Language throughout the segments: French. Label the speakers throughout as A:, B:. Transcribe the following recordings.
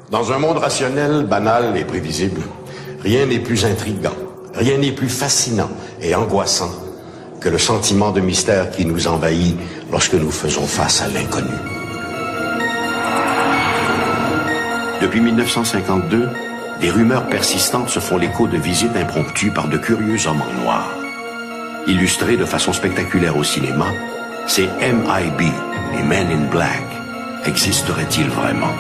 A: Dans un monde rationnel, banal et prévisible, rien n'est plus intriguant, rien n'est plus fascinant et angoissant que le sentiment de mystère qui nous envahit lorsque nous faisons face à l'inconnu. Depuis 1952, des rumeurs persistantes se font l'écho de visites impromptues par de curieux hommes en noir. Illustrés de façon spectaculaire au cinéma, ces MIB, les Men in Black, existeraient-ils vraiment?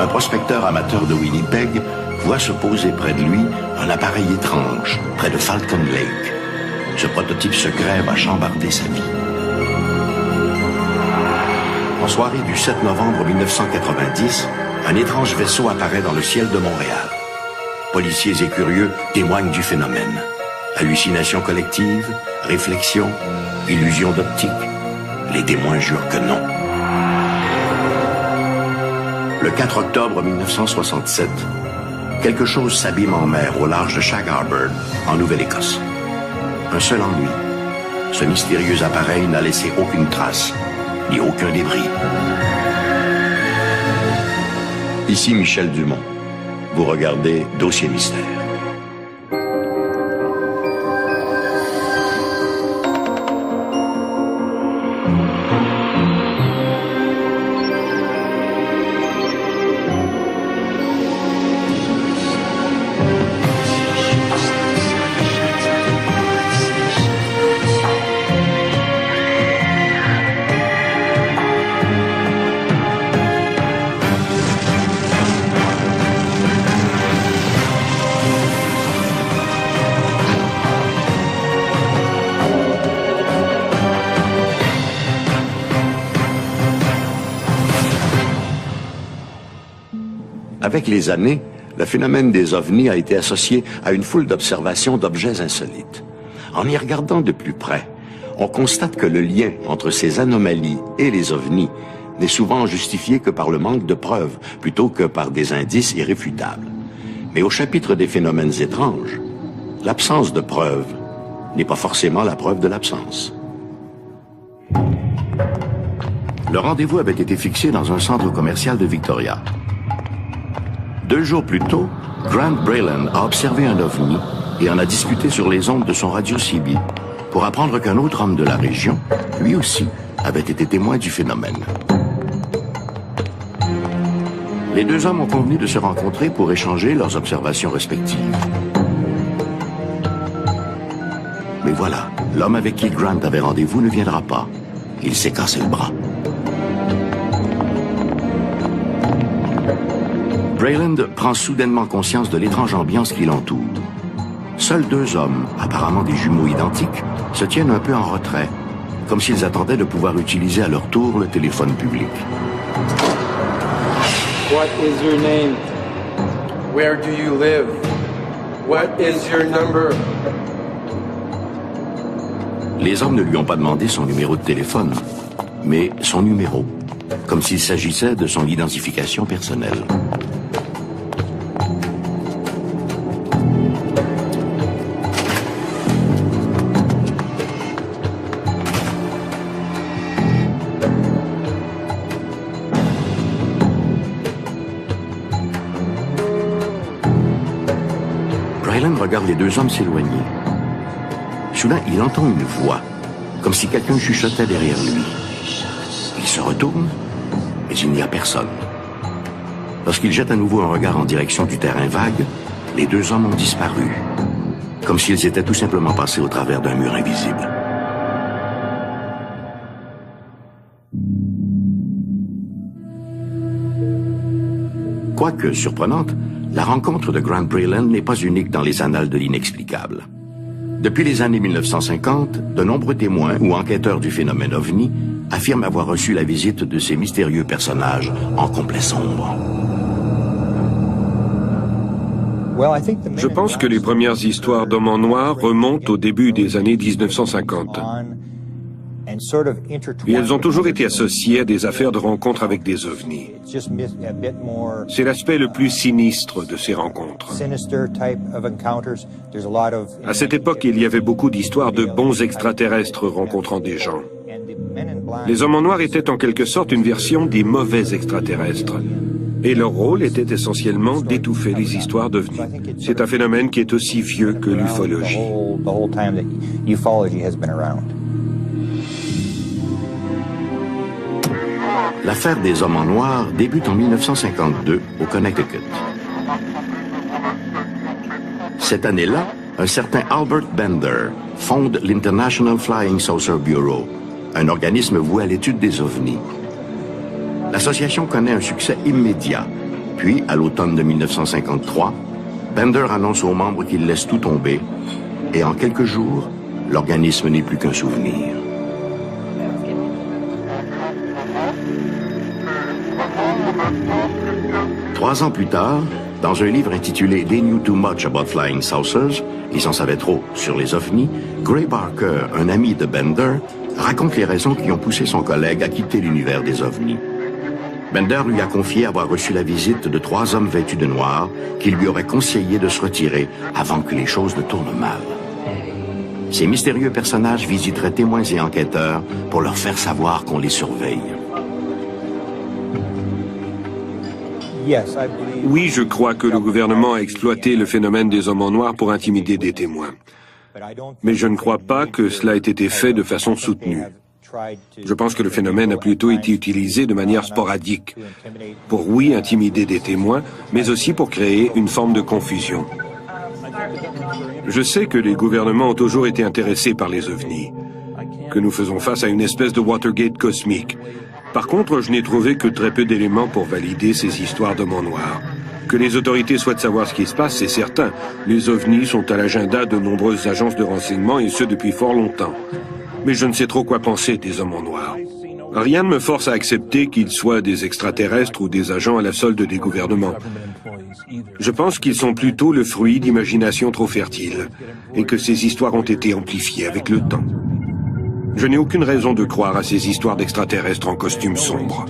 A: Un prospecteur amateur de Winnipeg voit se poser près de lui un appareil étrange, près de Falcon Lake. Ce prototype secret va chambarder sa vie. En soirée du 7 novembre 1990, un étrange vaisseau apparaît dans le ciel de Montréal. Policiers et curieux témoignent du phénomène. Hallucination collective, réflexion, illusion d'optique. Les témoins jurent que non. Le 4 octobre 1967, quelque chose s'abîme en mer au large de Shag Harbor, en Nouvelle-Écosse. Un seul ennui. Ce mystérieux appareil n'a laissé aucune trace, ni aucun débris. Ici Michel Dumont. Vous regardez Dossier Mystère. Avec les années, le phénomène des ovnis a été associé à une foule d'observations d'objets insolites. En y regardant de plus près, on constate que le lien entre ces anomalies et les ovnis n'est souvent justifié que par le manque de preuves, plutôt que par des indices irréfutables. Mais au chapitre des phénomènes étranges, l'absence de preuves n'est pas forcément la preuve de l'absence. Le rendez-vous avait été fixé dans un centre commercial de Victoria. 2 jours plus tôt, Grant Brayland a observé un ovni et en a discuté sur les ondes de son radio CB pour apprendre qu'un autre homme de la région, lui aussi, avait été témoin du phénomène. Les 2 hommes ont convenu de se rencontrer pour échanger leurs observations respectives. Mais voilà, l'homme avec qui Grant avait rendez-vous ne viendra pas. Il s'est cassé le bras. Brayland prend soudainement conscience de l'étrange ambiance qui l'entoure. Seuls 2 hommes, apparemment des jumeaux identiques, se tiennent un peu en retrait, comme s'ils attendaient de pouvoir utiliser à leur tour le téléphone public.
B: What is your name? Where do you live? What is your number?
A: Les hommes ne lui ont pas demandé son numéro de téléphone, mais son numéro, comme s'il s'agissait de son identification personnelle. Brayland regarde les 2 hommes s'éloigner. Soudain, il entend une voix, comme si quelqu'un chuchotait derrière lui. Il se retourne, mais il n'y a personne. Lorsqu'il jette à nouveau un regard en direction du terrain vague, les 2 hommes ont disparu, comme s'ils étaient tout simplement passés au travers d'un mur invisible. Quoique surprenante, la rencontre de Grant Brayland n'est pas unique dans les annales de l'inexplicable. Depuis les années 1950, de nombreux témoins ou enquêteurs du phénomène OVNI affirment avoir reçu la visite de ces mystérieux personnages en complet sombre.
C: Je pense que les premières histoires d'hommes en noir remontent au début des années 1950. Et elles ont toujours été associées à des affaires de rencontres avec des ovnis. C'est l'aspect le plus sinistre de ces rencontres. À cette époque, il y avait beaucoup d'histoires de bons extraterrestres rencontrant des gens. Les hommes en noir étaient en quelque sorte une version des mauvais extraterrestres. Et leur rôle était essentiellement d'étouffer les histoires d'ovnis. C'est un phénomène qui est aussi vieux que l'ufologie.
A: L'affaire des hommes en noir débute en 1952 au Connecticut. Cette année-là, un certain Albert Bender fonde l'International Flying Saucer Bureau, un organisme voué à l'étude des ovnis. L'association connaît un succès immédiat. Puis, à l'automne de 1953, Bender annonce aux membres qu'il laisse tout tomber, et en quelques jours, l'organisme n'est plus qu'un souvenir. Trois ans plus tard, dans un livre intitulé They Knew Too Much About Flying Saucers, ils en savaient trop sur les ovnis, Gray Barker, un ami de Bender, raconte les raisons qui ont poussé son collègue à quitter l'univers des ovnis. Bender lui a confié avoir reçu la visite de trois hommes vêtus de noir qui lui auraient conseillé de se retirer avant que les choses ne tournent mal. Ces mystérieux personnages visiteraient témoins et enquêteurs pour leur faire savoir qu'on les surveille.
C: Oui, je crois que le gouvernement a exploité le phénomène des hommes en noir pour intimider des témoins. Mais je ne crois pas que cela ait été fait de façon soutenue. Je pense que le phénomène a plutôt été utilisé de manière sporadique, pour oui intimider des témoins, mais aussi pour créer une forme de confusion. Je sais que les gouvernements ont toujours été intéressés par les ovnis, que nous faisons face à une espèce de Watergate cosmique. Par contre, je n'ai trouvé que très peu d'éléments pour valider ces histoires d'hommes en noir. Que les autorités souhaitent savoir ce qui se passe, c'est certain. Les ovnis sont à l'agenda de nombreuses agences de renseignement, et ce depuis fort longtemps. Mais je ne sais trop quoi penser des hommes en noir. Rien ne me force à accepter qu'ils soient des extraterrestres ou des agents à la solde des gouvernements. Je pense qu'ils sont plutôt le fruit d'imaginations trop fertiles, et que ces histoires ont été amplifiées avec le temps. Je n'ai aucune raison de croire à ces histoires d'extraterrestres en costume sombre.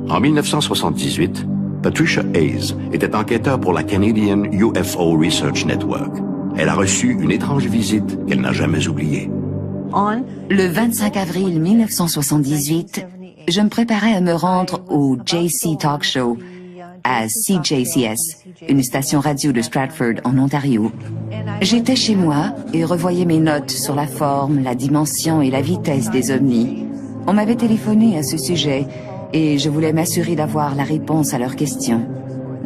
A: En 1978, Patricia Hayes était enquêteur pour la Canadian UFO Research Network. Elle a reçu une étrange visite qu'elle n'a jamais oubliée.
D: Le 25 avril 1978, je me préparais à me rendre au JC Talk Show à CJCS, une station radio de Stratford en Ontario. J'étais chez moi et revoyais mes notes sur la forme, la dimension et la vitesse des ovnis. On m'avait téléphoné à ce sujet et je voulais m'assurer d'avoir la réponse à leurs questions.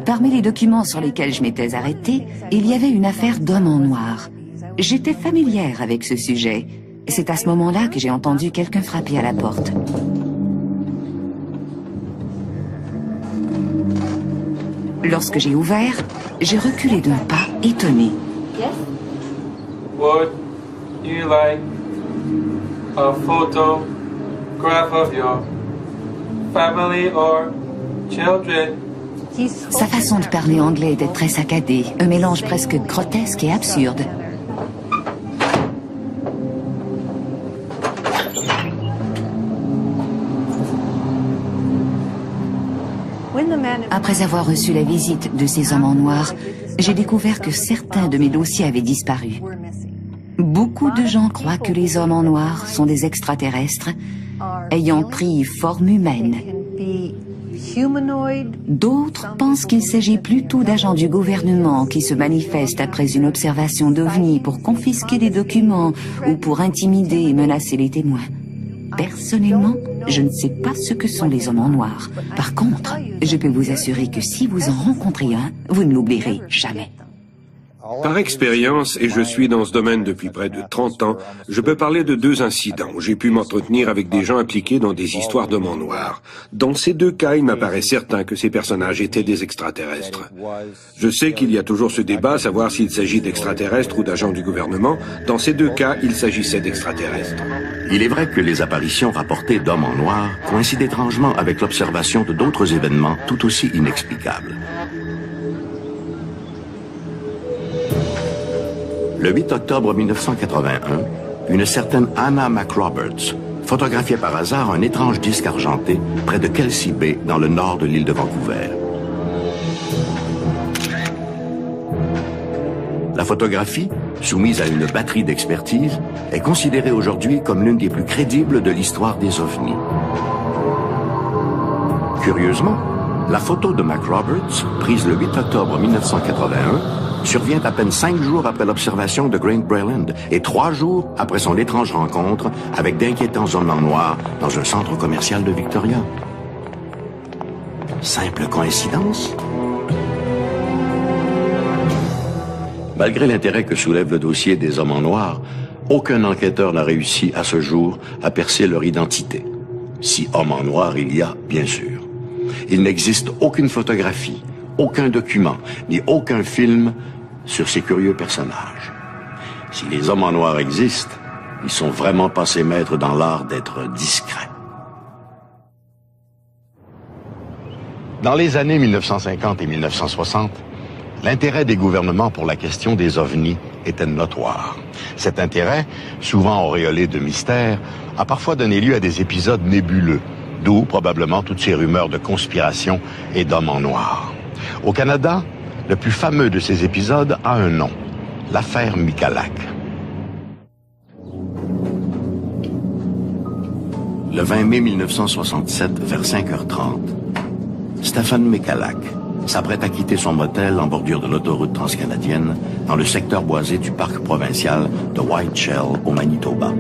D: Parmi les documents sur lesquels je m'étais arrêtée, il y avait une affaire d'homme en noir. J'étais familière avec ce sujet. C'est à ce moment-là que j'ai entendu quelqu'un frapper à la porte. Lorsque j'ai ouvert, j'ai reculé d'un pas, étonné.
B: Would you like a photograph of your family or children?
D: Sa façon de parler anglais était très saccadée, un mélange presque grotesque et absurde. Après avoir reçu la visite de ces hommes en noir, j'ai découvert que certains de mes dossiers avaient disparu. Beaucoup de gens croient que les hommes en noir sont des extraterrestres ayant pris forme humaine. D'autres pensent qu'il s'agit plutôt d'agents du gouvernement qui se manifestent après une observation d'OVNI pour confisquer des documents ou pour intimider et menacer les témoins. Personnellement, je ne sais pas ce que sont les hommes en noir. Par contre, je peux vous assurer que si vous en rencontrez un, vous ne l'oublierez jamais.
C: Par expérience, et je suis dans ce domaine depuis près de 30 ans, je peux parler de deux incidents où j'ai pu m'entretenir avec des gens impliqués dans des histoires d'hommes en noir. Dans ces deux cas, il m'apparaît certain que ces personnages étaient des extraterrestres. Je sais qu'il y a toujours ce débat, savoir s'il s'agit d'extraterrestres ou d'agents du gouvernement. Dans ces deux cas, il s'agissait d'extraterrestres.
A: Il est vrai que les apparitions rapportées d'hommes en noir coïncident étrangement avec l'observation de d'autres événements tout aussi inexplicables. Le 8 octobre 1981, une certaine Anna McRoberts photographiait par hasard un étrange disque argenté près de Kelsey Bay, dans le nord de l'île de Vancouver. La photographie, soumise à une batterie d'expertise, est considérée aujourd'hui comme l'une des plus crédibles de l'histoire des ovnis. Curieusement, la photo de Mac Roberts, prise le 8 octobre 1981, survient à peine 5 jours après l'observation de Grant Breland et 3 jours après son étrange rencontre avec d'inquiétants hommes en noir dans un centre commercial de Victoria. Simple coïncidence? Malgré l'intérêt que soulève le dossier des hommes en noir, aucun enquêteur n'a réussi à ce jour à percer leur identité. Si homme en noir il y a, bien sûr. Il n'existe aucune photographie, aucun document, ni aucun film sur ces curieux personnages. Si les hommes en noir existent, ils sont vraiment passés maîtres dans l'art d'être discrets. Dans les années 1950 et 1960, l'intérêt des gouvernements pour la question des ovnis était notoire. Cet intérêt, souvent auréolé de mystère, a parfois donné lieu à des épisodes nébuleux, d'où probablement toutes ces rumeurs de conspiration et d'hommes en noir. Au Canada, le plus fameux de ces épisodes a un nom, l'affaire Michalak. Le 20 mai 1967, vers 5h30, Stephen Michalak s'apprête à quitter son motel en bordure de l'autoroute transcanadienne dans le secteur boisé du parc provincial de White Shell au Manitoba.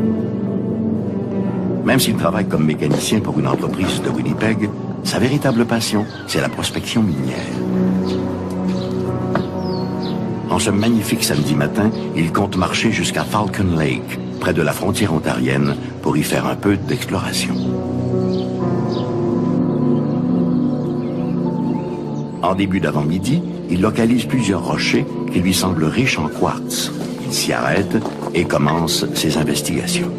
A: Même s'il travaille comme mécanicien pour une entreprise de Winnipeg, sa véritable passion, c'est la prospection minière. En ce magnifique samedi matin, il compte marcher jusqu'à Falcon Lake, près de la frontière ontarienne, pour y faire un peu d'exploration. En début d'avant-midi, il localise plusieurs rochers qui lui semblent riches en quartz. Il s'y arrête et commence ses investigations.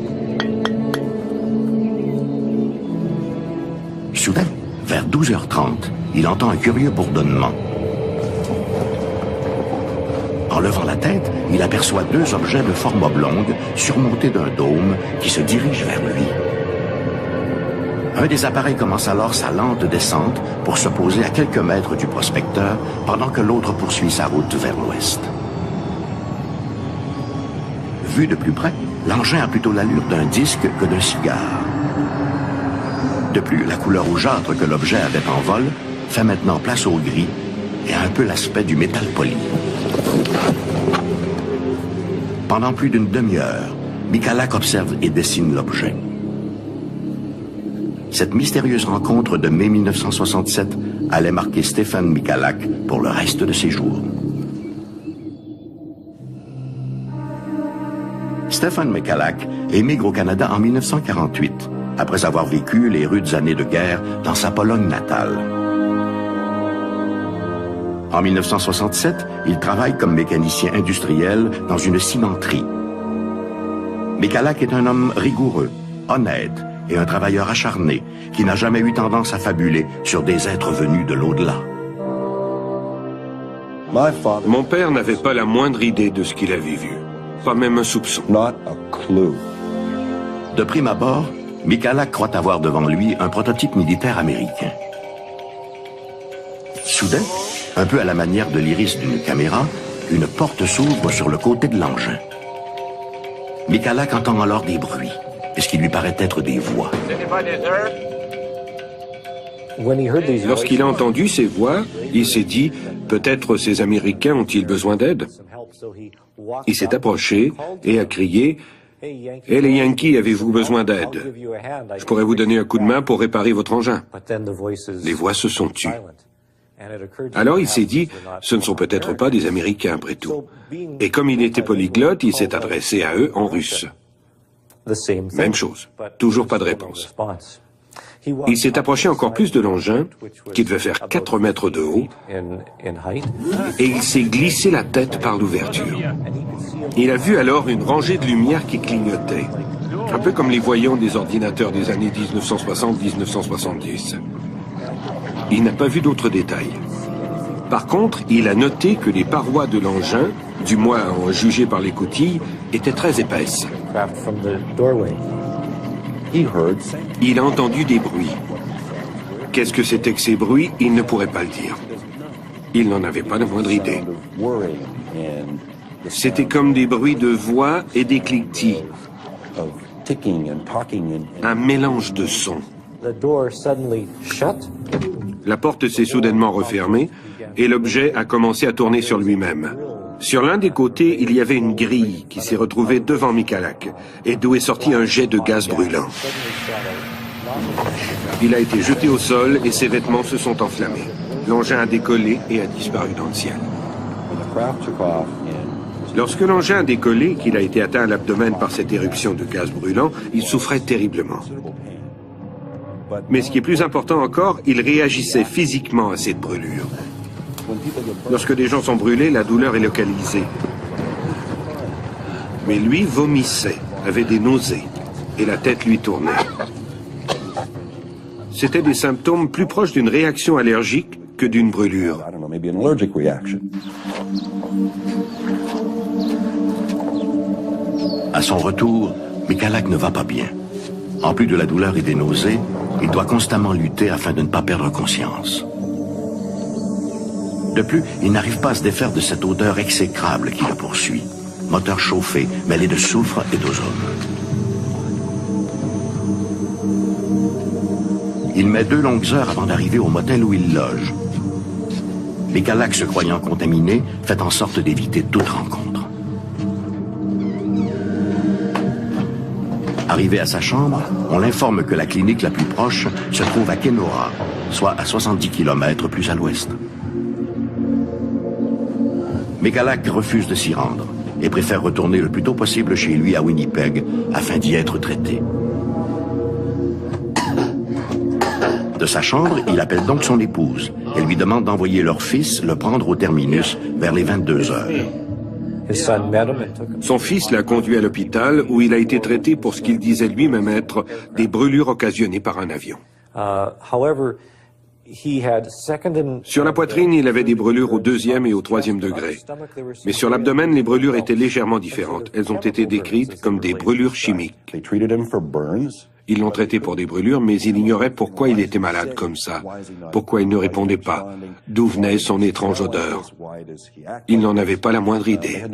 A: Soudain, vers 12h30, il entend un curieux bourdonnement. En levant la tête, il aperçoit 2 objets de forme oblongue surmontés d'un dôme qui se dirigent vers lui. Un des appareils commence alors sa lente descente pour se poser à quelques mètres du prospecteur pendant que l'autre poursuit sa route vers l'ouest. Vu de plus près, l'engin a plutôt l'allure d'un disque que d'un cigare. De plus, la couleur rougeâtre que l'objet avait en vol fait maintenant place au gris et a un peu l'aspect du métal poli. Pendant plus d'une demi-heure, Michalak observe et dessine l'objet. Cette mystérieuse rencontre de mai 1967 allait marquer Stephen Michalak pour le reste de ses jours. Stephen Michalak émigre au Canada en 1948, après avoir vécu les rudes années de guerre dans sa Pologne natale. En 1967, il travaille comme mécanicien industriel dans une cimenterie. Michalak est un homme rigoureux, honnête et un travailleur acharné qui n'a jamais eu tendance à fabuler sur des êtres venus de l'au-delà.
C: Mon père n'avait pas la moindre idée de ce qu'il avait vu, pas même un soupçon.
A: De prime abord, Michalak croit avoir devant lui un prototype militaire américain. Soudain, un peu à la manière de l'iris d'une caméra, une porte s'ouvre sur le côté de l'engin. Michalak entend alors des bruits, et ce qui lui paraît être des voix.
C: Lorsqu'il a entendu ces voix, il s'est dit, peut-être ces Américains ont-ils besoin d'aide? Il s'est approché et a crié, « Hé les Yankees, avez-vous besoin d'aide? Je pourrais vous donner un coup de main pour réparer votre engin. » Les voix se sont tues. Alors il s'est dit, ce ne sont peut-être pas des Américains après tout. Et comme il était polyglotte, il s'est adressé à eux en russe. Même chose, toujours pas de réponse. Il s'est approché encore plus de l'engin, qui devait faire 4 mètres de haut, et il s'est glissé la tête par l'ouverture. Il a vu alors une rangée de lumière qui clignotait, un peu comme les voyants des ordinateurs des années 1960-1970. Il n'a pas vu d'autres détails. Par contre, il a noté que les parois de l'engin, du moins en jugé par les coutilles, étaient très épaisses. Il a entendu des bruits. Qu'est-ce que c'était que ces bruits? Il ne pourrait pas le dire. Il n'en avait pas la moindre idée. C'était comme des bruits de voix et des cliquetis. Un mélange de sons. La porte s'est soudainement refermée et l'objet a commencé à tourner sur lui-même. Sur l'un des côtés, il y avait une grille qui s'est retrouvée devant Michalak et d'où est sorti un jet de gaz brûlant. Il a été jeté au sol et ses vêtements se sont enflammés. L'engin a décollé et a disparu dans le ciel. Lorsque l'engin a décollé, qu'il a été atteint à l'abdomen par cette éruption de gaz brûlant, il souffrait terriblement. Mais ce qui est plus important encore, il réagissait physiquement à cette brûlure. Lorsque des gens sont brûlés, la douleur est localisée. Mais lui vomissait, avait des nausées, et la tête lui tournait. C'étaient des symptômes plus proches d'une réaction allergique que d'une brûlure.
A: À son retour, Michalak ne va pas bien. En plus de la douleur et des nausées, il doit constamment lutter afin de ne pas perdre conscience. De plus, il n'arrive pas à se défaire de cette odeur exécrable qui le poursuit. Moteur chauffé, mêlé de soufre et d'ozone. Il met 2 longues heures avant d'arriver au motel où il loge. Michalak, se croyant contaminé, fait en sorte d'éviter toute rencontre. Arrivé à sa chambre, on l'informe que la clinique la plus proche se trouve à Kenora, soit à 70 km plus à l'ouest. Michalak refuse de s'y rendre et préfère retourner le plus tôt possible chez lui à Winnipeg afin d'y être traité. De sa chambre, il appelle donc son épouse et lui demande d'envoyer leur fils le prendre au terminus vers les 22 heures.
C: Son fils l'a conduit à l'hôpital où il a été traité pour ce qu'il disait lui-même être des brûlures occasionnées par un avion. Sur la poitrine, il avait des brûlures au 2e et au 3e degré. Mais sur l'abdomen, les brûlures étaient légèrement différentes. Elles ont été décrites comme des brûlures chimiques. Ils l'ont traité pour des brûlures, mais il ignorait pourquoi il était malade comme ça, pourquoi il ne répondait pas, d'où venait son étrange odeur. Il n'en avait pas la moindre idée.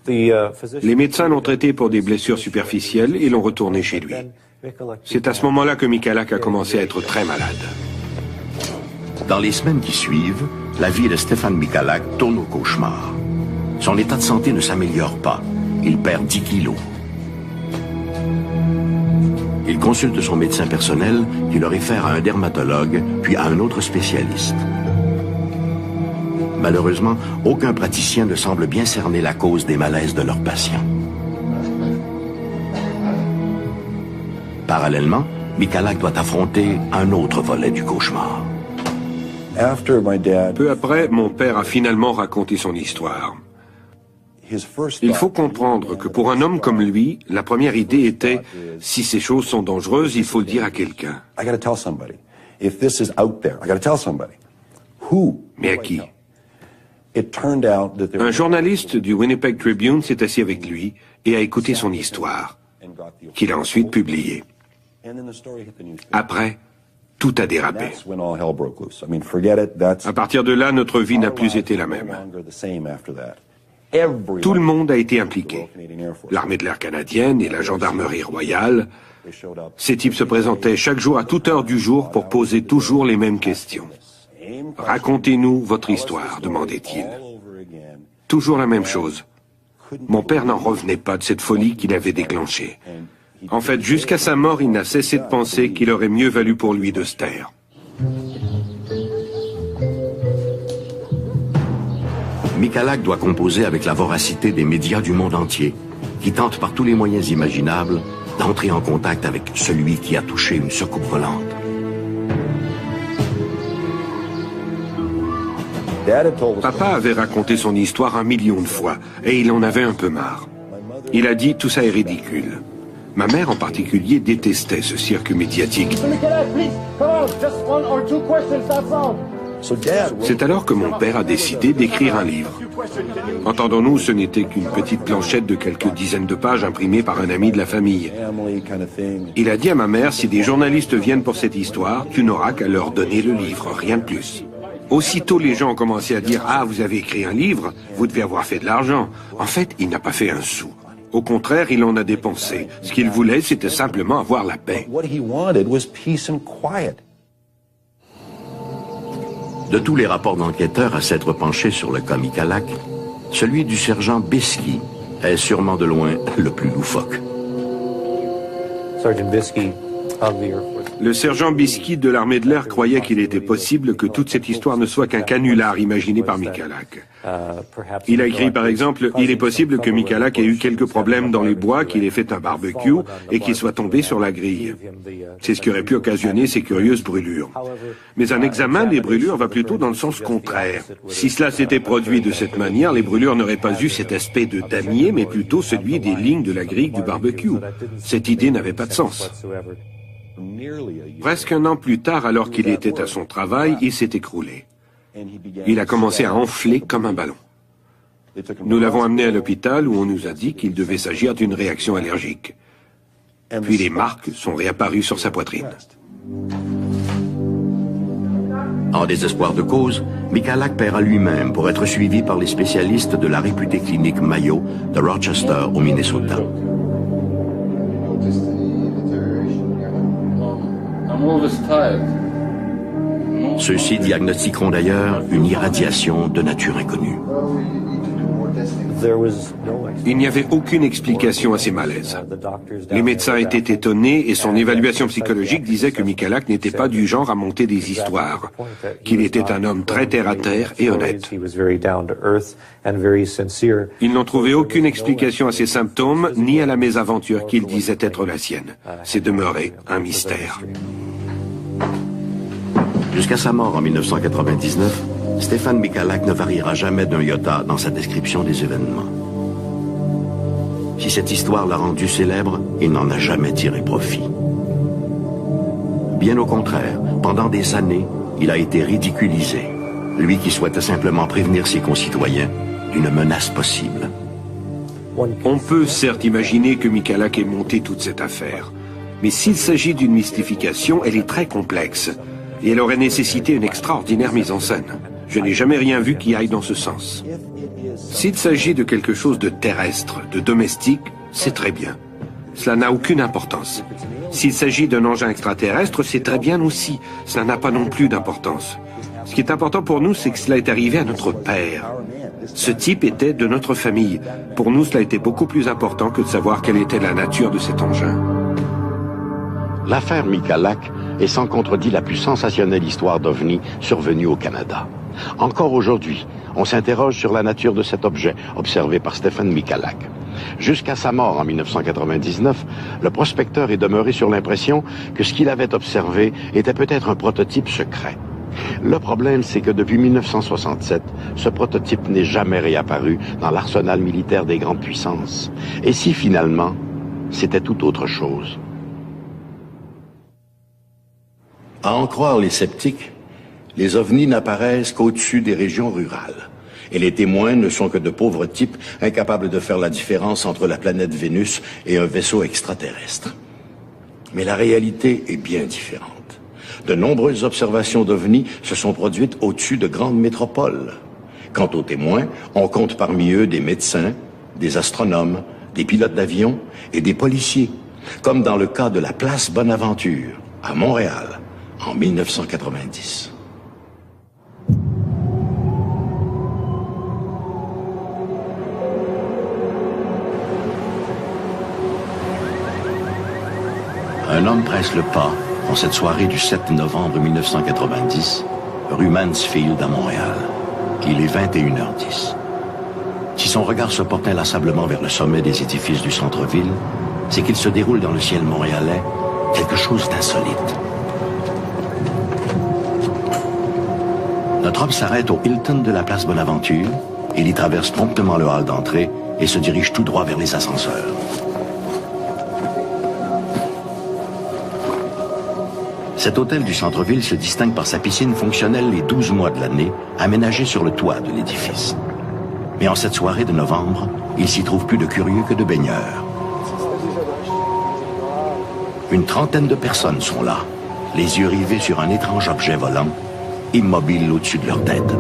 C: Les médecins l'ont traité pour des blessures superficielles et l'ont retourné chez lui. C'est à ce moment-là que Michalak a commencé à être très malade.
A: Dans les semaines qui suivent, la vie de Stéphane Michalak tourne au cauchemar. Son état de santé ne s'améliore pas. Il perd 10 kilos. Il consulte son médecin personnel qui le réfère à un dermatologue, puis à un autre spécialiste. Malheureusement, aucun praticien ne semble bien cerner la cause des malaises de leurs patients. Parallèlement, Michalak doit affronter un autre volet du cauchemar.
C: Peu après, mon père a finalement raconté son histoire. Il faut comprendre que pour un homme comme lui, la première idée était « si ces choses sont dangereuses, il faut le dire à quelqu'un ». Mais à qui? Un journaliste du Winnipeg Tribune s'est assis avec lui et a écouté son histoire, qu'il a ensuite publiée. Après, tout a dérapé. À partir de là, notre vie n'a plus été la même. Tout le monde a été impliqué. L'armée de l'air canadienne et la gendarmerie royale. Ces types se présentaient chaque jour à toute heure du jour pour poser toujours les mêmes questions. « Racontez-nous votre histoire », demandait-il. Toujours la même chose. Mon père n'en revenait pas de cette folie qu'il avait déclenchée. En fait, jusqu'à sa mort, il n'a cessé de penser qu'il aurait mieux valu pour lui de se taire.
A: Michalak doit composer avec la voracité des médias du monde entier, qui tentent par tous les moyens imaginables d'entrer en contact avec celui qui a touché une soucoupe volante.
C: Papa avait raconté son histoire 1 million de fois, et il en avait un peu marre. Il a dit « tout ça est ridicule ». Ma mère en particulier détestait ce cirque médiatique. C'est alors que mon père a décidé d'écrire un livre. Entendons-nous, ce n'était qu'une petite planchette de quelques dizaines de pages imprimée par un ami de la famille. Il a dit à ma mère, si des journalistes viennent pour cette histoire, tu n'auras qu'à leur donner le livre, rien de plus. Aussitôt, les gens ont commencé à dire « Ah, vous avez écrit un livre, vous devez avoir fait de l'argent. » En fait, il n'a pas fait un sou. Au contraire, il en a dépensé. Ce qu'il voulait, c'était simplement avoir la paix.
A: De tous les rapports d'enquêteurs à s'être penchés sur le cas Michalak, celui du sergent Biskey est sûrement de loin le plus loufoque.
E: Sergeant Biskey of the Air Force.
C: Le sergent Biskey de l'armée de l'air croyait qu'il était possible que toute cette histoire ne soit qu'un canular imaginé par Michalak. Il a écrit par exemple « Il est possible que Michalak ait eu quelques problèmes dans les bois, qu'il ait fait un barbecue et qu'il soit tombé sur la grille. C'est ce qui aurait pu occasionner ces curieuses brûlures. » Mais un examen des brûlures va plutôt dans le sens contraire. Si cela s'était produit de cette manière, les brûlures n'auraient pas eu cet aspect de damier, mais plutôt celui des lignes de la grille du barbecue. Cette idée n'avait pas de sens. Presque un an plus tard, alors qu'il était à son travail, il s'est écroulé. Il a commencé à enfler comme un ballon. Nous l'avons amené à l'hôpital où on nous a dit qu'il devait s'agir d'une réaction allergique. Puis les marques sont réapparues sur sa poitrine.
A: En désespoir de cause, Michalak paiera lui-même pour être suivi par les spécialistes de la réputée clinique Mayo de Rochester au Minnesota. Ceux-ci diagnostiqueront d'ailleurs une irradiation de nature inconnue.
C: Il n'y avait aucune explication à ces malaises. Les médecins étaient étonnés et son évaluation psychologique disait que Michalak n'était pas du genre à monter des histoires, qu'il était un homme très terre-à-terre et honnête. Ils n'ont trouvé aucune explication à ses symptômes ni à la mésaventure qu'il disait être la sienne. C'est demeuré un mystère.
A: Jusqu'à sa mort en 1999, Stefan Michalak ne variera jamais d'un iota dans sa description des événements. Si cette histoire l'a rendu célèbre, il n'en a jamais tiré profit. Bien au contraire, pendant des années, il a été ridiculisé, lui qui souhaitait simplement prévenir ses concitoyens d'une menace possible.
C: On peut certes imaginer que Michalak ait monté toute cette affaire, mais s'il s'agit d'une mystification, elle est très complexe. Et elle aurait nécessité une extraordinaire mise en scène. Je n'ai jamais rien vu qui aille dans ce sens. S'il s'agit de quelque chose de terrestre, de domestique, c'est très bien. Cela n'a aucune importance. S'il s'agit d'un engin extraterrestre, c'est très bien aussi. Cela n'a pas non plus d'importance. Ce qui est important pour nous, c'est que cela est arrivé à notre père. Ce type était de notre famille. Pour nous, cela était beaucoup plus important que de savoir quelle était la nature de cet engin.
A: L'affaire Michalak est sans contredit la plus sensationnelle histoire d'OVNI survenue au Canada. Encore aujourd'hui, on s'interroge sur la nature de cet objet observé par Stefan Michalak. Jusqu'à sa mort en 1999, le prospecteur est demeuré sur l'impression que ce qu'il avait observé était peut-être un prototype secret. Le problème, c'est que depuis 1967, ce prototype n'est jamais réapparu dans l'arsenal militaire des grandes puissances. Et si finalement, c'était tout autre chose? À en croire les sceptiques, les ovnis n'apparaissent qu'au-dessus des régions rurales. Et les témoins ne sont que de pauvres types incapables de faire la différence entre la planète Vénus et un vaisseau extraterrestre. Mais la réalité est bien différente. De nombreuses observations d'ovnis se sont produites au-dessus de grandes métropoles. Quant aux témoins, on compte parmi eux des médecins, des astronomes, des pilotes d'avion et des policiers, comme dans le cas de la place Bonaventure, à Montréal, en 1990. Un homme presse le pas en cette soirée du 7 novembre 1990, rue Mansfield à Montréal. Il est 21h10. Si son regard se porte inlassablement vers le sommet des édifices du centre-ville, c'est qu'il se déroule dans le ciel montréalais quelque chose d'insolite. Notre homme s'arrête au Hilton de la place Bonaventure, il y traverse promptement le hall d'entrée et se dirige tout droit vers les ascenseurs. Cet hôtel du centre-ville se distingue par sa piscine fonctionnelle les 12 mois de l'année, aménagée sur le toit de l'édifice. Mais en cette soirée de novembre, il s'y trouve plus de curieux que de baigneurs. Une trentaine de personnes sont là, les yeux rivés sur un étrange objet volant, immobile au-dessus de leur tête.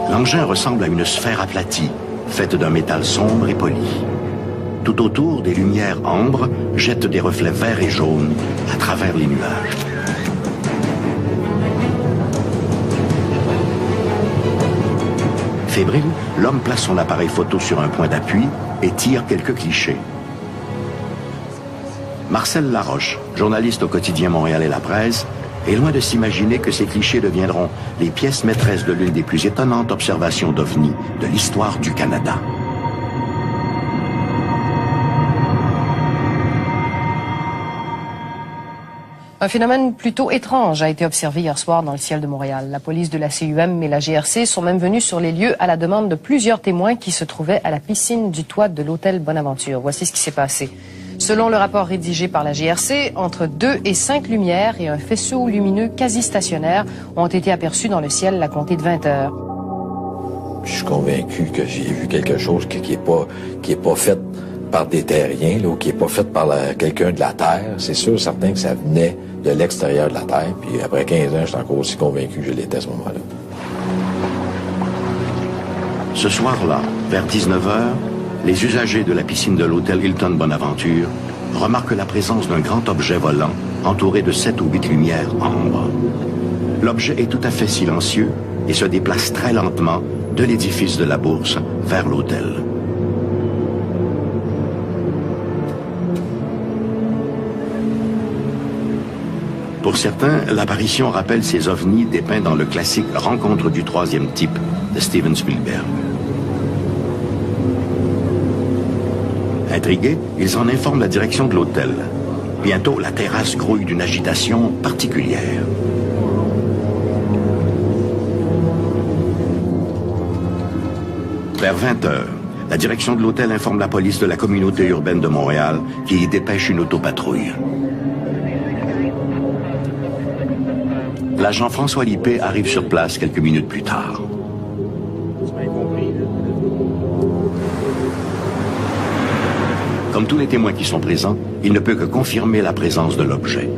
A: L'engin ressemble à une sphère aplatie, faite d'un métal sombre et poli. Tout autour, des lumières ambres jettent des reflets verts et jaunes à travers les nuages. Fébrile, l'homme place son appareil photo sur un point d'appui et tire quelques clichés. Marcel Laroche, journaliste au quotidien montréalais La Presse, est loin de s'imaginer que ces clichés deviendront les pièces maîtresses de l'une des plus étonnantes observations d'OVNI de l'histoire du Canada.
F: Un phénomène plutôt étrange a été observé hier soir dans le ciel de Montréal. La police de la CUM et la GRC sont même venus sur les lieux à la demande de plusieurs témoins qui se trouvaient à la piscine du toit de l'hôtel Bonaventure. Voici ce qui s'est passé. Selon le rapport rédigé par la GRC, entre 2 et 5 lumières et un faisceau lumineux quasi stationnaire ont été aperçus dans le ciel à compter de 20 heures.
G: Je suis convaincu que j'ai vu quelque chose qui est pas fait par des terriens, là, ou qui est pas fait par quelqu'un de la Terre. C'est sûr, certain que ça venait de l'extérieur de la Terre. Puis après 15 ans, je suis encore aussi convaincu que je l'étais à ce moment-là.
A: Ce soir-là, vers 19h, les usagers de la piscine de l'hôtel Hilton Bonaventure remarquent la présence d'un grand objet volant entouré de 7 ou 8 lumières ambres. L'objet est tout à fait silencieux et se déplace très lentement de l'édifice de la Bourse vers l'hôtel. Pour certains, l'apparition rappelle ces ovnis dépeints dans le classique Rencontre du troisième type de Steven Spielberg. Intrigués, ils en informent la direction de l'hôtel. Bientôt, la terrasse grouille d'une agitation particulière. Vers 20h, la direction de l'hôtel informe la police de la communauté urbaine de Montréal qui y dépêche une autopatrouille. L'agent François Lippé arrive sur place quelques minutes plus tard. Comme tous les témoins qui sont présents, il ne peut que confirmer la présence de l'objet.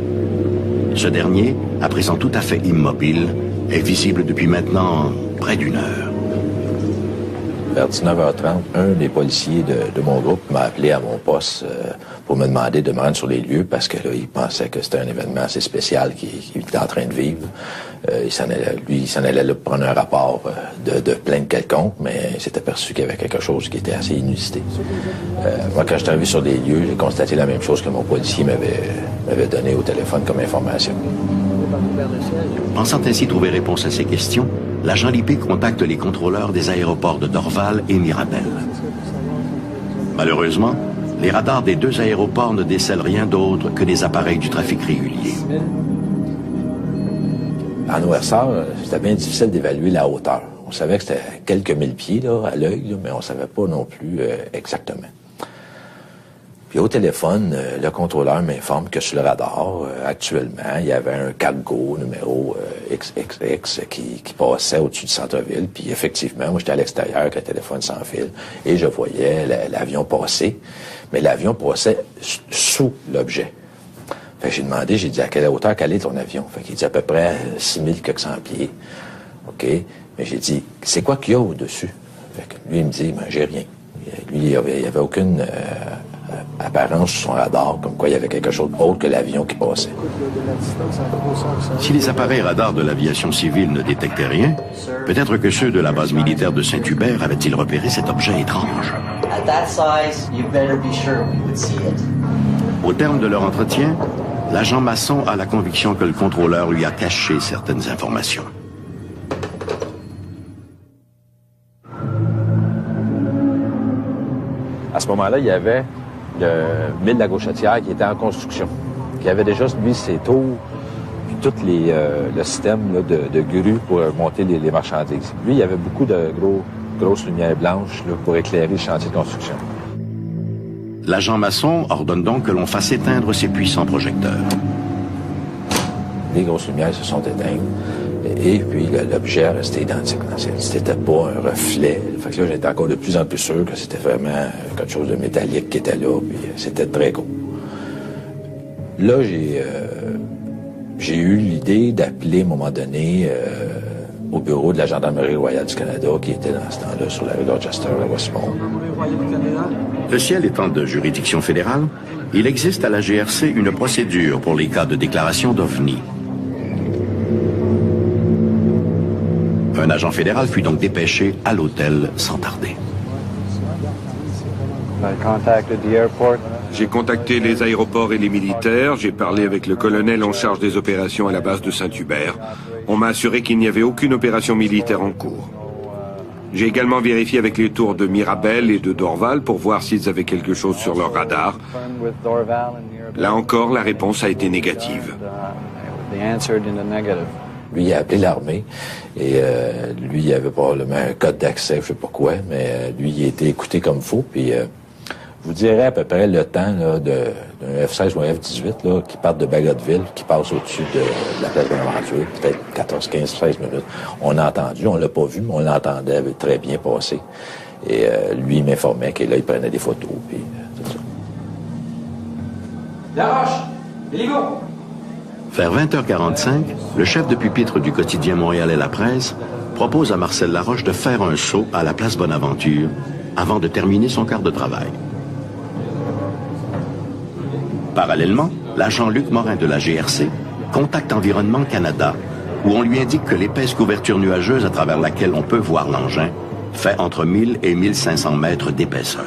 A: Ce dernier, à présent tout à fait immobile, est visible depuis maintenant près d'une heure.
G: Vers 19h30, un des policiers de mon groupe m'a appelé à mon poste pour me demander de me rendre sur les lieux parce que là, il pensait que c'était un événement assez spécial qu'il était en train de vivre. Il s'en allait là prendre un rapport de plainte quelconque, mais il s'est aperçu qu'il y avait quelque chose qui était assez inusité. Moi, quand je suis arrivé sur les lieux, j'ai constaté la même chose que mon policier m'avait donné au téléphone comme information.
A: Pensant ainsi trouver réponse à ces questions, l'agent Lippé contacte les contrôleurs des aéroports de Dorval et Mirabel. Malheureusement, les radars des deux aéroports ne décèlent rien d'autre que des appareils du trafic régulier.
G: En OSR, c'était bien difficile d'évaluer la hauteur. On savait que c'était quelques mille pieds là, à l'œil, mais on ne savait pas non plus exactement. Puis au téléphone, le contrôleur m'informe que sur le radar, actuellement, il y avait un cargo numéro XXX qui passait au-dessus du centre-ville. Puis effectivement, moi j'étais à l'extérieur avec le téléphone sans fil et je voyais l'avion passer. Mais l'avion passait sous l'objet. Fait que j'ai demandé, j'ai dit à quelle hauteur quel est ton avion? Fait qu'il dit à peu près 6400 pieds. OK? Mais j'ai dit, c'est quoi qu'il y a au-dessus? Fait que lui, il me dit, ben, j'ai rien. Lui, il y avait aucune apparence sur son radar, comme quoi il y avait quelque chose d'autre que l'avion qui passait.
A: Si les appareils radars de l'aviation civile ne détectaient rien, peut-être que ceux de la base militaire de Saint-Hubert avaient-ils repéré cet objet étrange. Au terme de leur entretien, l'agent Masson a la conviction que le contrôleur lui a caché certaines informations.
H: À ce moment-là, il y avait le mille de la Gauchetière qui était en construction, qui avait déjà, lui, ses tours, puis tout le système là, de grues pour monter les marchandises. Lui, il y avait beaucoup de grosses lumières blanches là, pour éclairer le chantier de construction.
A: L'agent Masson ordonne donc que l'on fasse éteindre ces puissants projecteurs.
G: Les grosses lumières se sont éteintes et puis l'objet est resté identique. C'était pas un reflet. Fait que là, j'étais encore de plus en plus sûr que c'était vraiment quelque chose de métallique qui était là, puis c'était très gros. Là, j'ai eu l'idée d'appeler à un moment donné au bureau de la Gendarmerie royale du Canada, qui était dans ce temps-là sur la rue Dorchester à Westmount.
A: Le ciel étant de juridiction fédérale, il existe à la GRC une procédure pour les cas de déclaration d'OVNI. Un agent fédéral fut donc dépêché à l'hôtel sans tarder.
C: J'ai contacté les aéroports et les militaires, j'ai parlé avec le colonel en charge des opérations à la base de Saint-Hubert. On m'a assuré qu'il n'y avait aucune opération militaire en cours. J'ai également vérifié avec les tours de Mirabel et de Dorval pour voir s'ils avaient quelque chose sur leur radar. Là encore, la réponse a été négative.
G: Lui, il a appelé l'armée et lui, il avait probablement un code d'accès, je sais pas quoi, mais lui, il a été écouté comme faux. Puis, je vous dirais à peu près le temps là, d'un F-16 ou un F-18 là, qui partent de Bagotville, qui passe au-dessus de la place Bonaventure, peut-être 14, 15, 16 minutes. On a entendu, on l'a pas vu, mais on l'entendait très bien passer. Et lui, il m'informait que là, il prenait des photos, puis tout ça.
B: Laroche, Béliveau!
A: Vers 20h45, le chef de pupitre du quotidien Montréal et la Presse propose à Marcel Laroche de faire un saut à la place Bonaventure avant de terminer son quart de travail. Parallèlement, l'agent Luc Morin de la GRC contacte Environnement Canada, où on lui indique que l'épaisse couverture nuageuse à travers laquelle on peut voir l'engin fait entre 1000 et 1500 mètres d'épaisseur.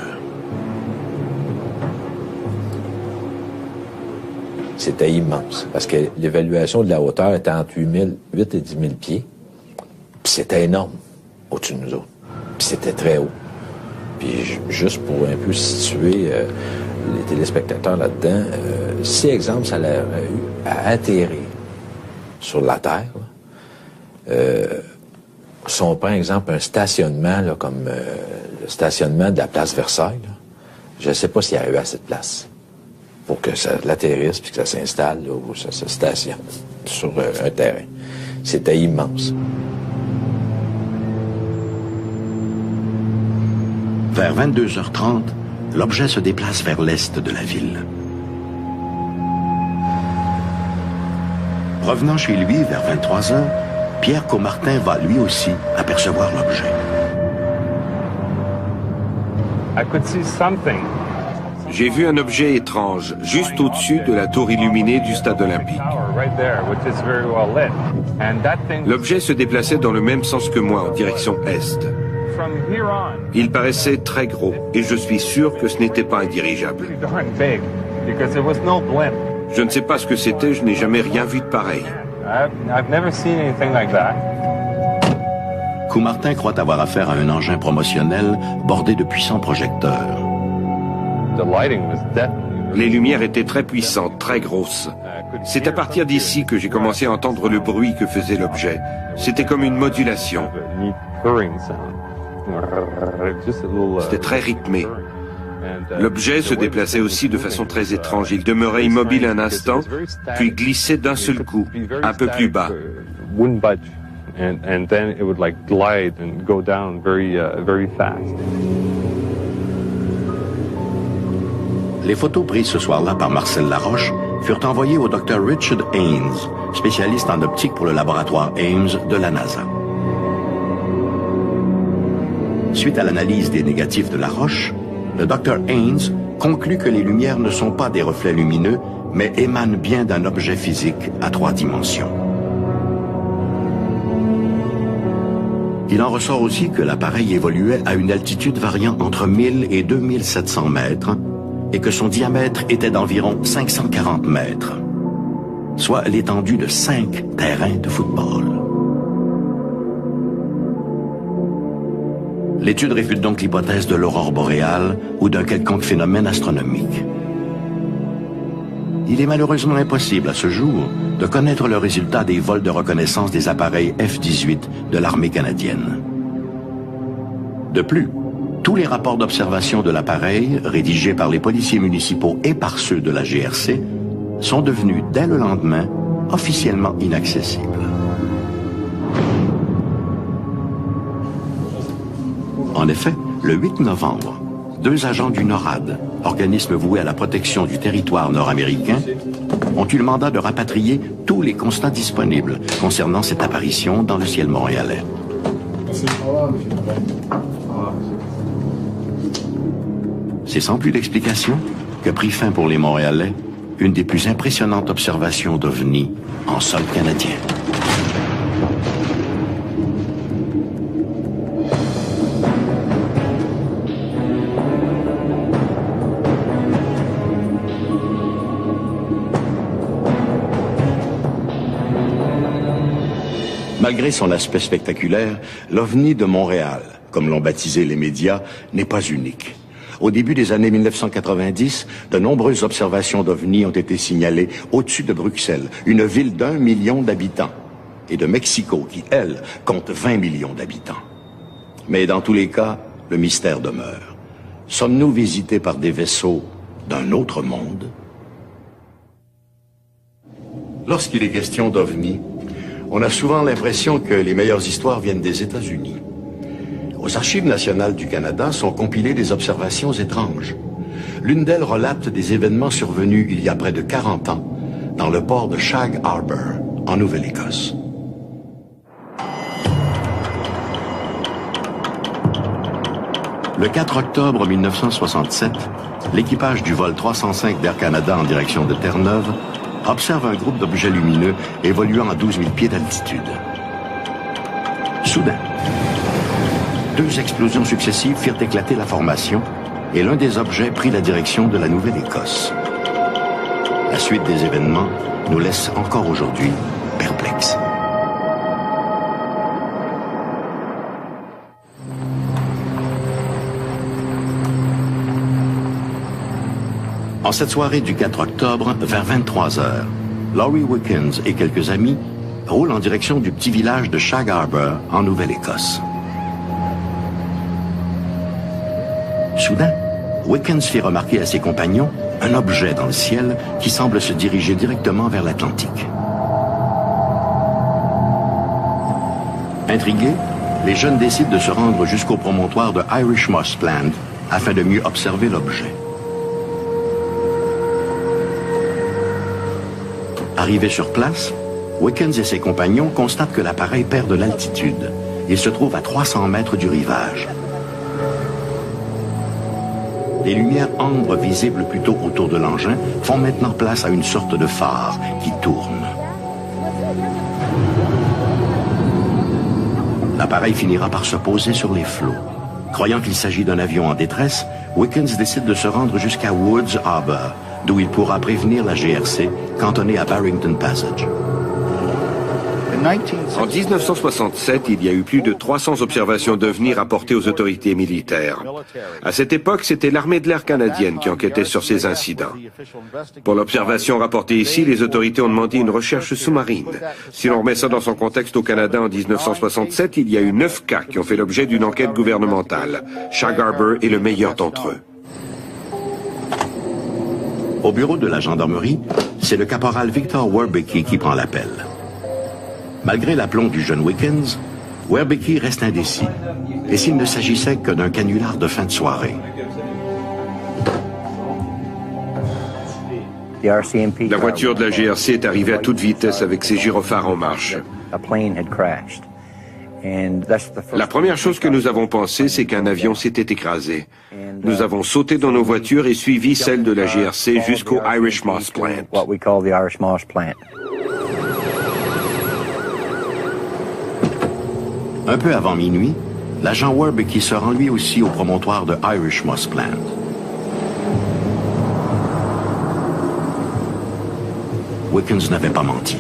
G: C'était immense, parce que l'évaluation de la hauteur était entre 8 et 10 000 pieds. Puis c'était énorme au-dessus de nous autres. Puis c'était très haut. Puis juste pour un peu situer les téléspectateurs là-dedans, si, exemple, ça avait eu à atterrir sur la Terre, si on prend, exemple, un stationnement, là, comme le stationnement de la place Versailles, là, je ne sais pas s'il y avait assez de place pour que ça l'atterrisse puis que ça s'installe là, ou ça se stationne sur un terrain. C'était immense.
A: Vers 22h30, l'objet se déplace vers l'est de la ville. Revenant chez lui vers 23h, Pierre Caumartin va lui aussi apercevoir l'objet.
C: J'ai vu un objet étrange, juste au-dessus de la tour illuminée du stade olympique. L'objet se déplaçait dans le même sens que moi, en direction est. Il paraissait très gros, et je suis sûr que ce n'était pas un dirigeable. Je ne sais pas ce que c'était, je n'ai jamais rien vu de pareil.
A: Caumartin croit avoir affaire à un engin promotionnel bordé de puissants projecteurs.
C: Les lumières étaient très puissantes, très grosses. C'est à partir d'ici que j'ai commencé à entendre le bruit que faisait l'objet. C'était comme une modulation. C'était très rythmé. L'objet se déplaçait aussi de façon très étrange. Il demeurait immobile un instant, puis glissait d'un seul coup, un peu plus bas.
A: Les photos prises ce soir-là par Marcel Laroche furent envoyées au Dr. Richard Haynes, spécialiste en optique pour le laboratoire Ames de la NASA. Suite à l'analyse des négatifs de Laroche, le Dr. Haynes conclut que les lumières ne sont pas des reflets lumineux, mais émanent bien d'un objet physique à 3 dimensions. Il en ressort aussi que l'appareil évoluait à une altitude variant entre 1000 et 2700 mètres et que son diamètre était d'environ 540 mètres, soit l'étendue de 5 terrains de football. L'étude réfute donc l'hypothèse de l'aurore boréale ou d'un quelconque phénomène astronomique. Il est malheureusement impossible à ce jour de connaître le résultat des vols de reconnaissance des appareils F-18 de l'armée canadienne. De plus, tous les rapports d'observation de l'appareil, rédigés par les policiers municipaux et par ceux de la GRC, sont devenus dès le lendemain officiellement inaccessibles. En effet, le 8 novembre, 2 agents du NORAD, organisme voué à la protection du territoire nord-américain, ont eu le mandat de rapatrier tous les constats disponibles concernant cette apparition dans le ciel montréalais. C'est sans plus d'explication que prit fin pour les Montréalais une des plus impressionnantes observations d'OVNI en sol canadien. Malgré son aspect spectaculaire, l'OVNI de Montréal, comme l'ont baptisé les médias, n'est pas unique. Au début des années 1990, de nombreuses observations d'OVNI ont été signalées au-dessus de Bruxelles, une ville d'1 million d'habitants, et de Mexico, qui, elle, compte 20 millions d'habitants. Mais dans tous les cas, le mystère demeure. Sommes-nous visités par des vaisseaux d'un autre monde? Lorsqu'il est question d'OVNI, on a souvent l'impression que les meilleures histoires viennent des États-Unis. Aux Archives nationales du Canada sont compilées des observations étranges. L'une d'elles relate des événements survenus il y a près de 40 ans dans le port de Shag Harbor, en Nouvelle-Écosse. Le 4 octobre 1967, l'équipage du vol 305 d'Air Canada en direction de Terre-Neuve observe un groupe d'objets lumineux évoluant à 12 000 pieds d'altitude. Soudain, 2 explosions successives firent éclater la formation et l'un des objets prit la direction de la Nouvelle-Écosse. La suite des événements nous laisse encore aujourd'hui perplexes. En cette soirée du 4 octobre, vers 23 heures, Laurie Wickens et quelques amis roulent en direction du petit village de Shag Harbor, en Nouvelle-Écosse. Soudain, Wickens fit remarquer à ses compagnons un objet dans le ciel qui semble se diriger directement vers l'Atlantique. Intrigués, les jeunes décident de se rendre jusqu'au promontoire de Irish Moss Plant afin de mieux observer l'objet. Arrivés sur place, Wickens et ses compagnons constatent que l'appareil perd de l'altitude. Il se trouve à 300 mètres du rivage. Les lumières ambres visibles plutôt autour de l'engin font maintenant place à une sorte de phare qui tourne. L'appareil finira par se poser sur les flots. Croyant qu'il s'agit d'un avion en détresse, Wickens décide de se rendre jusqu'à Woods Harbor, d'où il pourra prévenir la GRC, cantonnée à Barrington Passage.
C: En 1967, il y a eu plus de 300 observations d'OVNI rapportées aux autorités militaires. À cette époque, c'était l'armée de l'air canadienne qui enquêtait sur ces incidents. Pour l'observation rapportée ici, les autorités ont demandé une recherche sous-marine. Si l'on remet ça dans son contexte au Canada en 1967, il y a eu 9 cas qui ont fait l'objet d'une enquête gouvernementale. Shag Harbor est le meilleur d'entre eux.
A: Au bureau de la gendarmerie, c'est le caporal Victor Werbicki qui prend l'appel. Malgré l'aplomb du jeune Wickens, Werbicki reste indécis. Et s'il ne s'agissait que d'un canular de fin de soirée?
C: La voiture de la GRC est arrivée à toute vitesse avec ses gyrophares en marche. La première chose que nous avons pensé, c'est qu'un avion s'était écrasé. Nous avons sauté dans nos voitures et suivi celle de la GRC jusqu'au Irish Moss Plant.
A: Un peu avant minuit, l'agent Werbicki se rend lui aussi au promontoire de Irish Moss Plant. Wickens n'avait pas menti.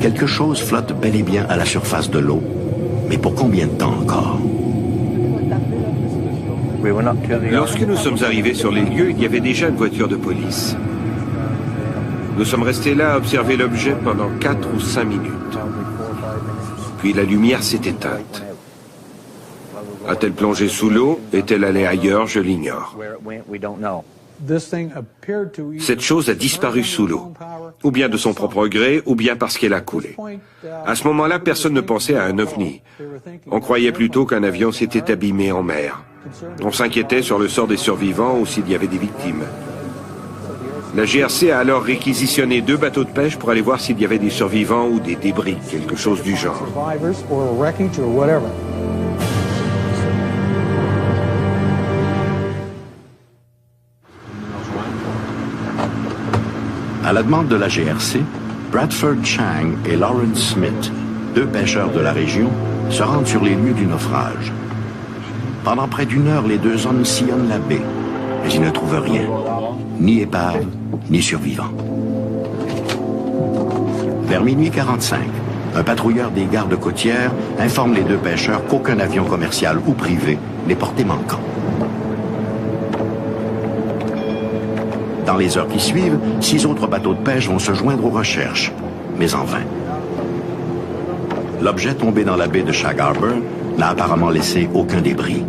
A: Quelque chose flotte bel et bien à la surface de l'eau, mais pour combien de temps encore?
C: Lorsque nous sommes arrivés sur les lieux, il y avait déjà une voiture de police. Nous sommes restés là à observer l'objet pendant 4 ou 5 minutes. Puis la lumière s'est éteinte. A-t-elle plongé sous l'eau? Est-elle allée ailleurs? Je l'ignore. Cette chose a disparu sous l'eau, ou bien de son propre gré, ou bien parce qu'elle a coulé. À ce moment-là, personne ne pensait à un ovni. On croyait plutôt qu'un avion s'était abîmé en mer. On s'inquiétait sur le sort des survivants ou s'il y avait des victimes. La GRC a alors réquisitionné 2 bateaux de pêche pour aller voir s'il y avait des survivants ou des débris, quelque chose du genre.
A: À la demande de la GRC, Bradford Chang et Lawrence Smith, 2 pêcheurs de la région, se rendent sur les lieux du naufrage. Pendant près d'1 heure, les 2 hommes sillonnent la baie, mais ils ne trouvent rien, ni épave, ni survivants. Vers minuit 45, un patrouilleur des gardes côtières informe les 2 pêcheurs qu'aucun avion commercial ou privé n'est porté manquant. Dans les heures qui suivent, 6 autres bateaux de pêche vont se joindre aux recherches, mais en vain. L'objet tombé dans la baie de Shag Harbor n'a apparemment laissé aucun débris.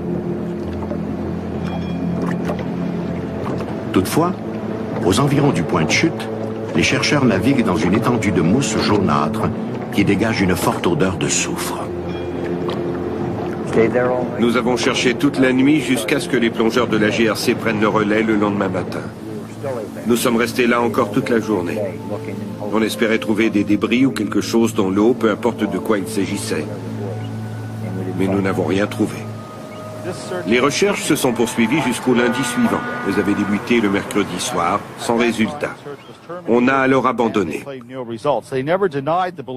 A: Toutefois, aux environs du point de chute, les chercheurs naviguent dans une étendue de mousse jaunâtre qui dégage une forte odeur de soufre.
C: Nous avons cherché toute la nuit jusqu'à ce que les plongeurs de la GRC prennent le relais le lendemain matin. Nous sommes restés là encore toute la journée. On espérait trouver des débris ou quelque chose dans l'eau, peu importe de quoi il s'agissait. Mais nous n'avons rien trouvé. Les recherches se sont poursuivies jusqu'au lundi suivant. Elles avaient débuté le mercredi soir, sans résultat. On a alors abandonné.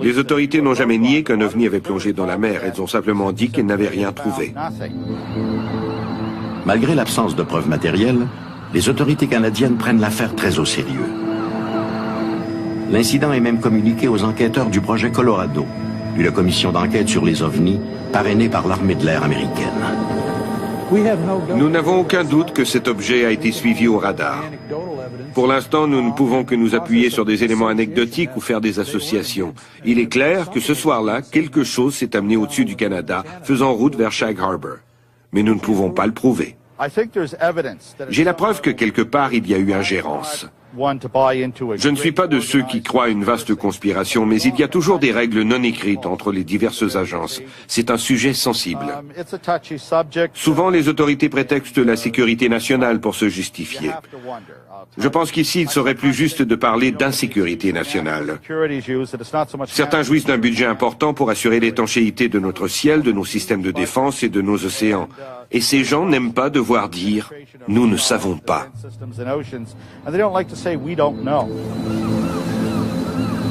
C: Les autorités n'ont jamais nié qu'un ovni avait plongé dans la mer. Elles ont simplement dit qu'elles n'avaient rien trouvé.
A: Malgré l'absence de preuves matérielles, les autorités canadiennes prennent l'affaire très au sérieux. L'incident est même communiqué aux enquêteurs du projet Colorado, une commission d'enquête sur les ovnis parrainée par l'armée de l'air américaine.
C: Nous n'avons aucun doute que cet objet a été suivi au radar. Pour l'instant, nous ne pouvons que nous appuyer sur des éléments anecdotiques ou faire des associations. Il est clair que ce soir-là, quelque chose s'est amené au-dessus du Canada, faisant route vers Shag Harbor. Mais nous ne pouvons pas le prouver. J'ai la preuve que quelque part il y a eu ingérence. Je ne suis pas de ceux qui croient à une vaste conspiration, mais il y a toujours des règles non écrites entre les diverses agences. C'est un sujet sensible. Souvent, les autorités prétextent la sécurité nationale pour se justifier. Je pense qu'ici, il serait plus juste de parler d'insécurité nationale. Certains jouissent d'un budget important pour assurer l'étanchéité de notre ciel, de nos systèmes de défense et de nos océans. Et ces gens n'aiment pas devoir dire « nous ne savons pas ».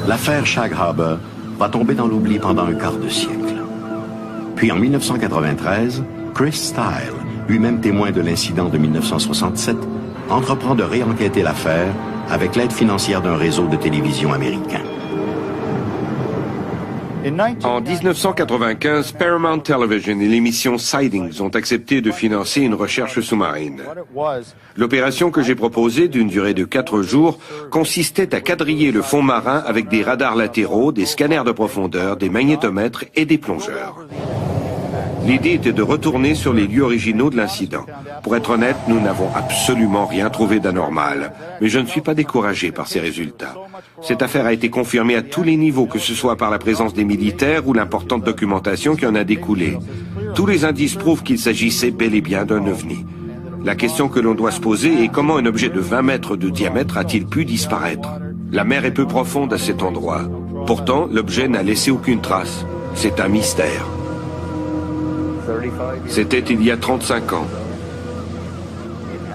A: L'affaire Shag Harbor va tomber dans l'oubli pendant un quart de siècle. Puis en 1993, Chris Stile, lui-même témoin de l'incident de 1967, entreprend de réenquêter l'affaire avec l'aide financière d'un réseau de télévision américain.
C: En 1995, Paramount Television et l'émission Sightings ont accepté de financer une recherche sous-marine. L'opération que j'ai proposée, d'une durée de 4 jours, consistait à quadriller le fond marin avec des radars latéraux, des scanners de profondeur, des magnétomètres et des plongeurs. L'idée était de retourner sur les lieux originaux de l'incident. Pour être honnête, nous n'avons absolument rien trouvé d'anormal. Mais je ne suis pas découragé par ces résultats. Cette affaire a été confirmée à tous les niveaux, que ce soit par la présence des militaires ou l'importante documentation qui en a découlé. Tous les indices prouvent qu'il s'agissait bel et bien d'un ovni. La question que l'on doit se poser est comment un objet de 20 mètres de diamètre a-t-il pu disparaître? La mer est peu profonde à cet endroit. Pourtant, l'objet n'a laissé aucune trace. C'est un mystère. C'était il y a 35 ans.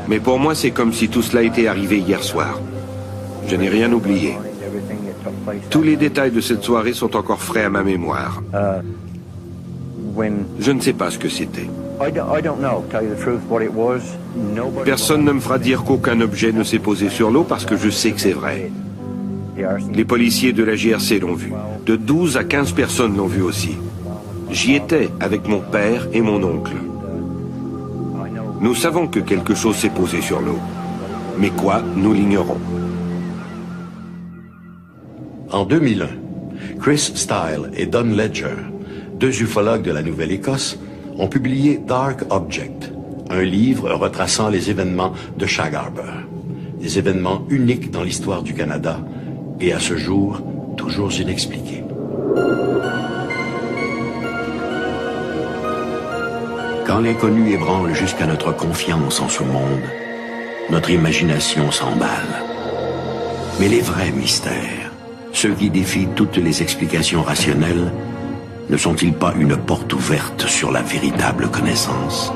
C: Mais pour moi, c'est comme si tout cela était arrivé hier soir. Je n'ai rien oublié. Tous les détails de cette soirée sont encore frais à ma mémoire. Je ne sais pas ce que c'était. Personne ne me fera dire qu'aucun objet ne s'est posé sur l'eau parce que je sais que c'est vrai. Les policiers de la GRC l'ont vu. De 12 à 15 personnes l'ont vu aussi. J'y étais avec mon père et mon oncle. Nous savons que quelque chose s'est posé sur l'eau. Mais quoi, nous l'ignorons.
A: En 2001, Chris Stile et Don Ledger, 2 ufologues de la Nouvelle-Écosse, ont publié Dark Object, un livre retraçant les événements de Shag Harbor. Des événements uniques dans l'histoire du Canada et à ce jour, toujours inexpliqués. Quand l'inconnu ébranle jusqu'à notre confiance en ce monde, notre imagination s'emballe. Mais les vrais mystères, ceux qui défient toutes les explications rationnelles, ne sont-ils pas une porte ouverte sur la véritable connaissance ?